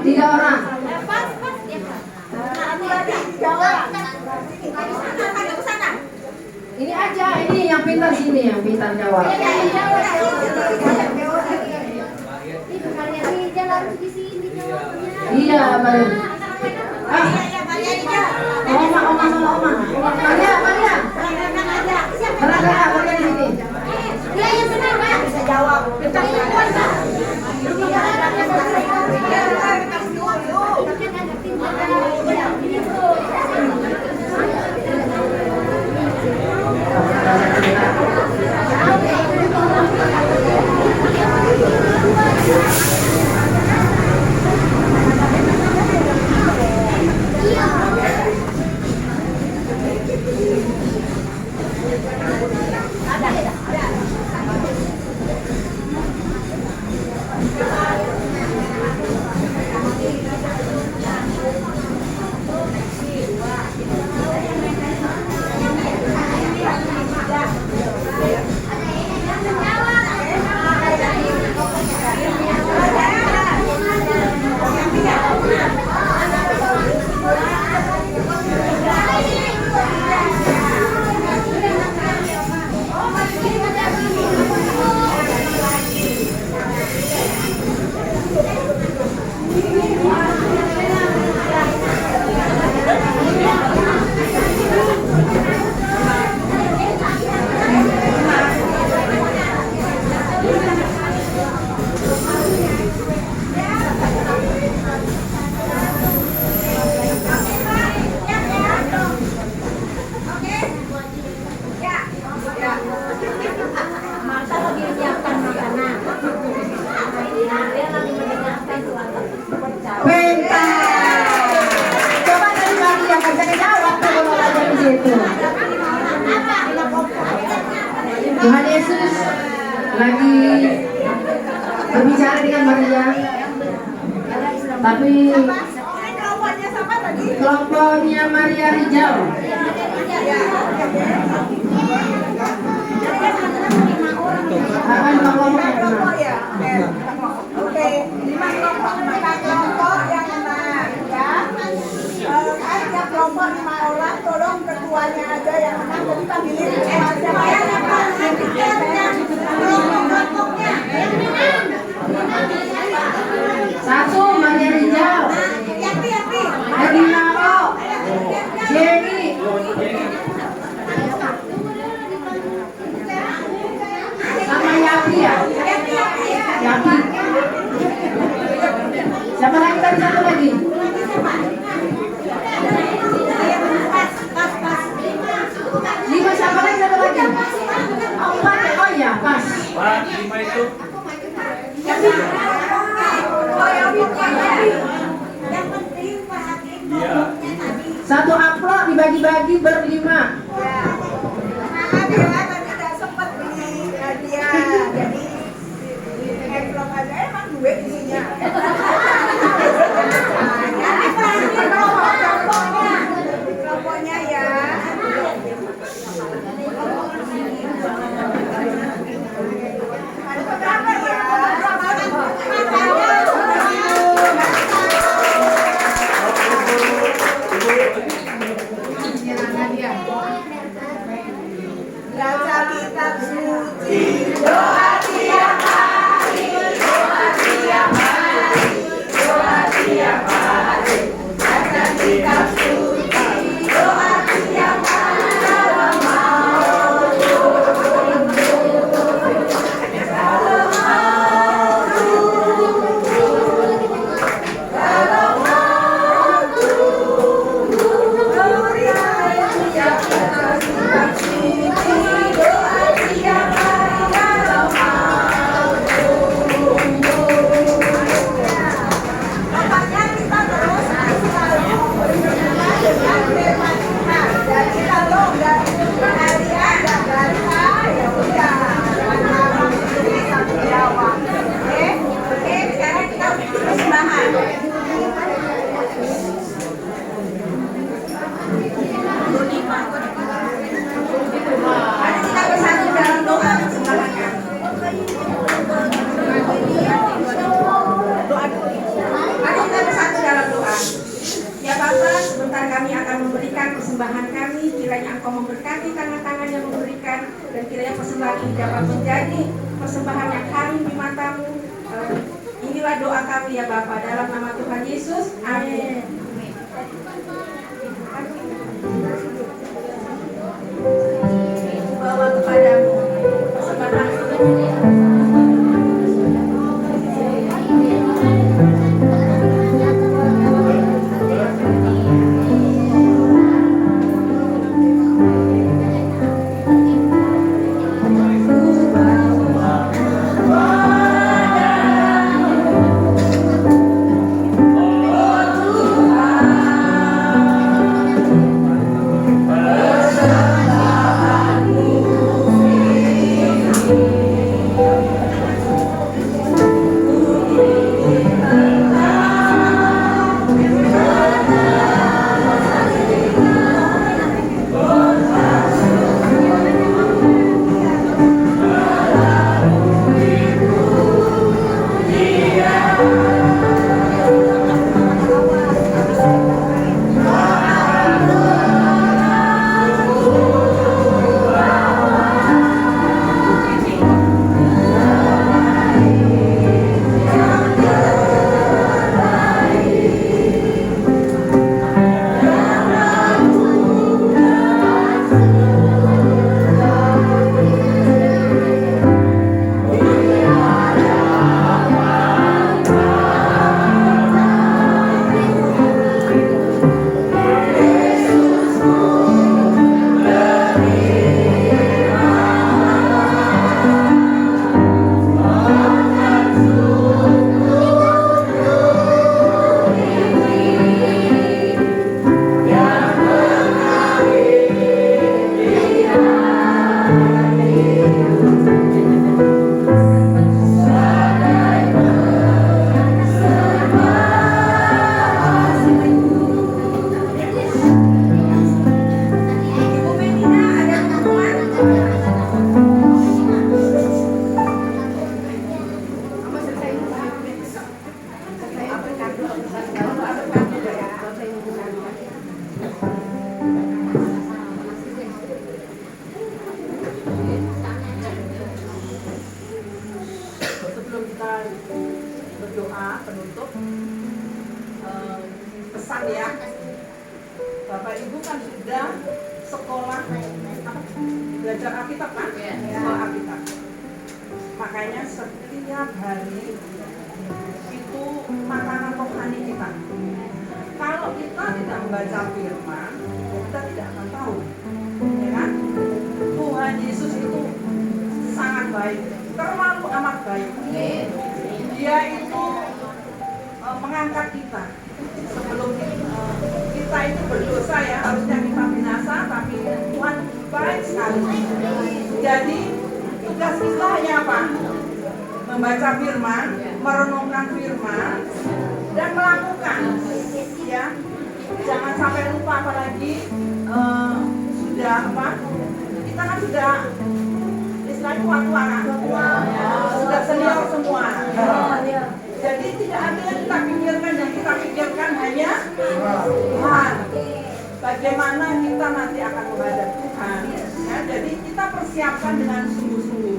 Tiga orang. Ini aja, ini yang pintar sini, yang pintar jawab. Iya, baik. Oma. Maria. Maria di sini. Dia yang benar, Pak. Bisa jawab. lagi berbicara dengan Maria, tapi kelompoknya Maria Rijal. Akan kelompok ya. Oke, 5 kelompok yang menang ya. Kan tiap kelompok 5 orang, tolong ketuanya aja yang menang. Jadi panggilin siapa yang menang. Kelompoknya yang menang. Satu Maria Rijal, Edina O, Jenny, sama Yapi ya? Yapi. Siapa lagi tadi, satu lagi? Lima, siapa lagi, satu lagi? Oh, 4, oh ya, pas. 5 itu Satu amplop dibagi-bagi berlima. Bella tadi tidak sempat beli hadiah, jadi envelope aja emang duit isinya. Kelompoknya ya. Ada beberapa ya. Baca kitab suci, doa tiap hari, doa tiap hari, doa tiap hari. Baca kitab suci, doa tiap hari. Kalau mau jadi kalau nggak hadiah nggak baca ya udah jangan sampai jawab. Oke, sekarang kita persembahan. Mari kita bersatu dalam doa persembahan. Mari kita bersatu dalam doa. Ya Bapa, sebentar kami akan memberikan persembahan kami. Kiranya Engkau memberkati tangan-tangan yang memberikan, dan kiranya persembahan ini dapat menjadi persembahan yang harum di matamu. Inilah doa kami ya Bapa, dalam nama Tuhan Yesus. Amin. Bawa kepadamu persembahan ini. Tuhan kita berdoa penutup. Pesan ya, Bapak Ibu kan sudah sekolah belajar Alkitab kan? Sekolah Alkitab. Makanya setiap hari itu makanan rohani kita. Kalau kita tidak membaca firman, kita tidak akan tahu, ya kan? Tuhan Yesus itu sangat baik, terlalu amat baik. Dia itu mengangkat kita sebelum kita itu berdosa ya, harusnya kita binasa, tapi Tuhan baik sekali. Jadi tugas kita hanya apa? Membaca firman, merenungkan firman, dan melakukan, ya. Jangan sampai lupa, apalagi sudah apa? Kita kan sudah istilahnya tua-tua kan? Sudah senior semua. Jadi tidak ada yang kita pikirkan, yang kita pikirkan hanya Tuhan. Bagaimana kita nanti akan menghadap Tuhan. Ya, jadi kita persiapkan dengan sungguh-sungguh.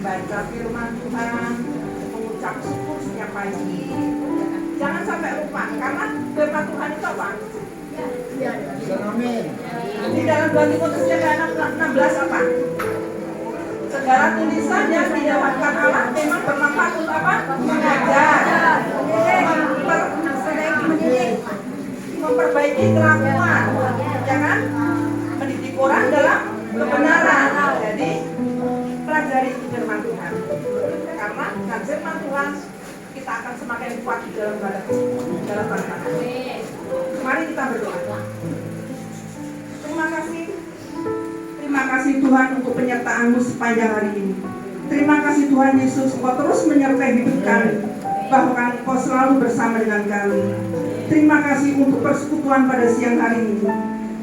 Baca firman Tuhan, mengucap syukur setiap pagi. Jangan sampai lupa, karena firman Tuhan itu apa? Amin. Di dalam 2 Timotius 6:16 apa? Segala tulisan yang didapatkan Allah memang bermanfaat untuk apa? Mengajar, memperbaiki kelakuan, jangan mendidik orang dalam kebenaran. Jadi pelajari firman Tuhan, karena dengan firman Tuhan kita akan semakin kuat di dalam tantangan. Mari kita berdoa. Terima kasih Tuhan untuk penyertaan-Mu sepanjang hari ini. Terima kasih Tuhan Yesus, Engkau terus menyertai hidup kami, bahkan Engkau selalu bersama dengan kami. Terima kasih untuk persekutuan pada siang hari ini.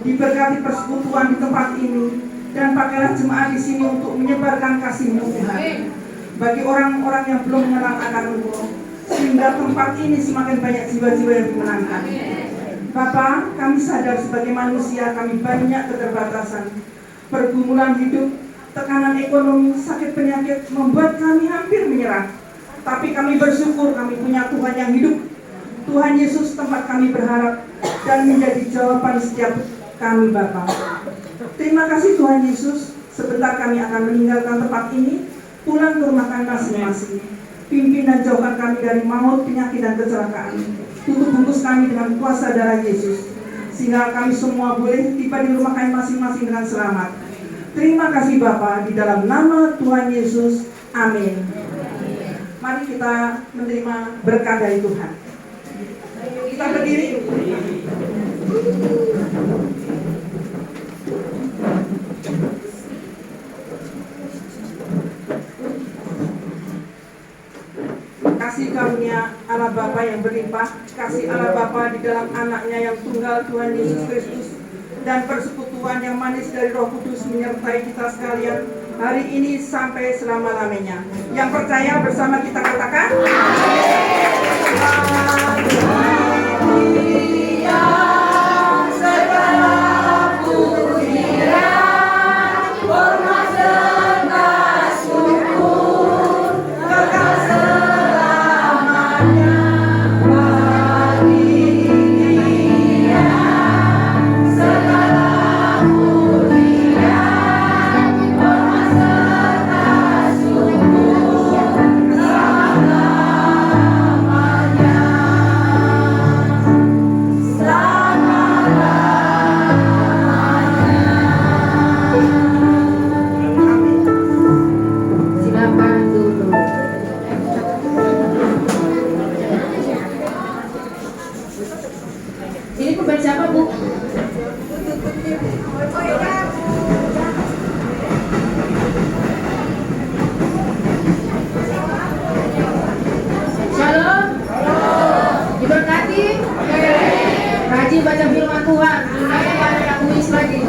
Diberkati persekutuan di tempat ini, dan pakailah jemaat di sini untuk menyebarkan kasih-Mu Tuhan bagi orang-orang yang belum mengenal akan Engkau, sehingga tempat ini semakin banyak jiwa-jiwa yang dimenangkan. Bapa, kami sadar sebagai manusia kami banyak keterbatasan, pergumulan hidup, tekanan ekonomi, sakit penyakit membuat kami hampir menyerah. Tapi kami bersyukur kami punya Tuhan yang hidup. Tuhan Yesus tempat kami berharap dan menjadi jawaban setiap kami Bapa. Terima kasih Tuhan Yesus. Sebentar kami akan meninggalkan tempat ini, pulang ke rumah kami masing-masing. Pimpin dan jauhkan kami dari maut, penyakit dan kecelakaan. Tutup bungkus kami dengan kuasa darah Yesus, sehingga kami semua boleh tiba di rumah kami masing-masing dengan selamat. Terima kasih Bapa, di dalam nama Tuhan Yesus. Amin. Mari kita menerima berkat dari Tuhan. Kita berdiri. Kasih karunia Allah Bapa yang berlimpah, kasih Allah Bapa di dalam anaknya yang tunggal Tuhan Yesus Kristus, dan persekutuan yang manis dari Roh Kudus menyertai kita sekalian hari ini sampai selama-lamanya. Yang percaya bersama kita katakan baca firman Tuhan, supaya kuis lagi.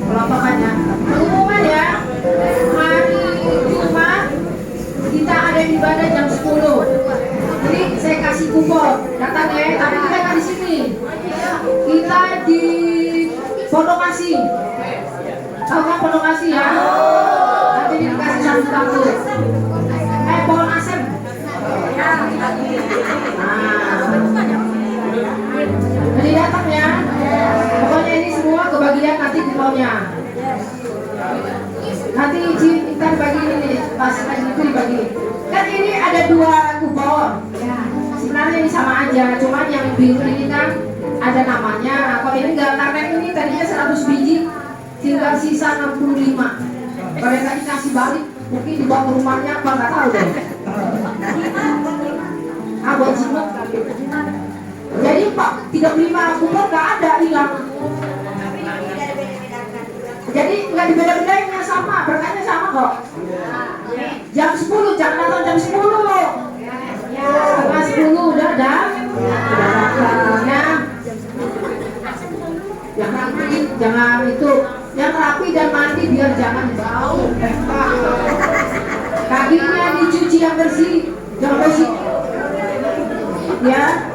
Kelompokannya. Pengumuman ya. Hari Jumat kita ada ibadah jam 10. Jadi saya kasih kupon. Datang ya, tapi kita nggak di sini. Kita di Pondok Kasih. Tahu kan Pondok Kasih ya? Nanti dikasih satu kartu. Pohon asem. itu dibagi. Kan ini ada 2 kupon. Ya. Sebenarnya ini sama aja, cuman yang biru ini kan ada namanya. Kalau ini enggak, karena ini tadinya 100 biji, tinggal sisa 65. Mereka dikasih balik, mungkin dibawa ke rumahnya apa nggak tahu deh. Buat jimat kali. Jadi 35 kupon nggak ada, hilang. Jadi nggak dibeda-bedainnya, sama, berkatnya sama kok. Jam 10, jangan datang jam 10 loh. Setengah 10 udah ada. Ya. Yang rapi, jangan itu. Yang rapi dan mandi biar jangan bau. Kakinya dicuci yang bersih, jangan bersih. Ya,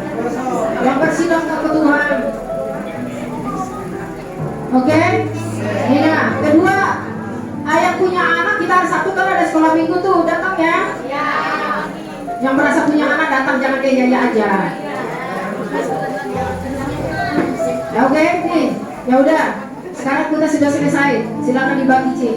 yang bersih dan ke Tuhan. Oke? Ini nah, kedua, ayah punya anak, kita hari Sabtu kan ada sekolah minggu tuh, datang ya. Yang merasa punya anak datang, jangan kayak Yaya aja. Ya oke, nih, ya udah. Sekarang kita sudah selesai. Silakan dibagi, Ci.